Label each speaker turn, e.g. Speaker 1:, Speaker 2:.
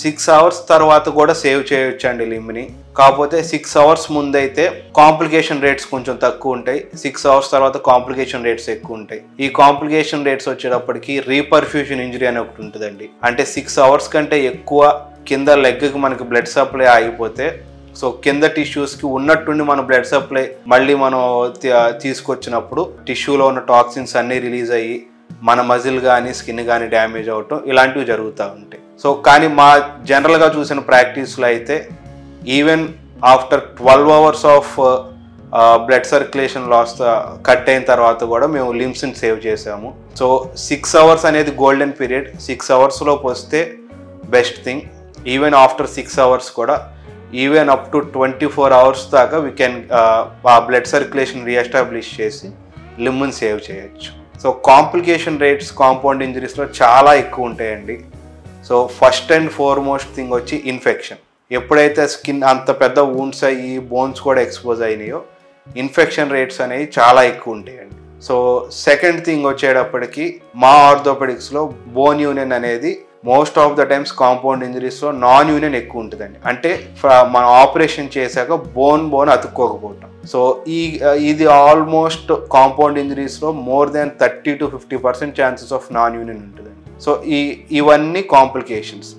Speaker 1: 6 hours తర్వాత కూడా save చేయొచ్చండి లిమ్ని. కాకపోతే 6 అవర్స్ ముందైతే కాంప్లికేషన్ రేట్స్ కొంచెం తక్కువ ఉంటాయి, 6 అవర్స్ తర్వాత కాంప్లికేషన్ రేట్స్ ఎక్కువ ఉంటాయి. ఈ కాంప్లికేషన్ రేట్స్ వచ్చేటప్పటికి రీపర్ఫ్యూషన్ ఇంజరీ అని ఒకటి ఉంటుందండి. అంటే 6 అవర్స్ కంటే ఎక్కువ కింద లెగ్కి మనకి బ్లడ్ సప్లై ఆగిపోతే, సో కింద టిష్యూస్కి ఉన్నట్టుండి మన బ్లడ్ సప్లై మళ్ళీ మనం తీసుకొచ్చినప్పుడు టిష్యూలో ఉన్న టాక్సిన్స్ అన్నీ రిలీజ్ అయ్యి మన మజిల్ కానీ స్కిన్ కానీ డ్యామేజ్ అవ్వటం ఇలాంటివి జరుగుతూ ఉంటాయి. సో కానీ మా జనరల్గా చూసిన ప్రాక్టీస్లో అయితే even after 12 hours of blood circulation loss cut అయిన తర్వాత కూడా మేము లిమ్స్ని సేవ్ చేసాము. సో 6 అవర్స్ అనేది గోల్డెన్ పీరియడ్. 6 అవర్స్లోపు వస్తే best thing. Even after 6 hours కూడా ఈవెన్ అప్ టు 24 అవర్స్ దాకా we can uh blood circulation reestablish చేసి లిమ్ని సేవ్ చేయొచ్చు. సో కాంప్లికేషన్ రేట్స్ కాంపౌండ్ ఇంజరీస్లో చాలా ఎక్కువ ఉంటాయండి. So first and foremost thing వచ్చి ఇన్ఫెక్షన్. ఎప్పుడైతే స్కిన్ అంత పెద్ద వూండ్స్ అయ్యి బోన్స్ కూడా ఎక్స్పోజ్ అయినాయో ఇన్ఫెక్షన్ రేట్స్ అనేవి చాలా ఎక్కువ ఉంటాయండి. సో సెకండ్ థింగ్ వచ్చేటప్పటికి మా ఆర్థోపెడిక్స్లో బోన్ యూనియన్ అనేది most of the times compound ఇంజరీస్లో నాన్ యూనియన్ ఎక్కువ ఉంటుందండి. అంటే మనం ఆపరేషన్ చేశాక బోన్ అతుక్కోకపోవటం. సో ఇది ఆల్మోస్ట్ కాంపౌండ్ ఇంజరీస్లో more than 30 to 50% chances of non union ఉంటుందండి. సో ఇవన్నీ కాంప్లికేషన్స్.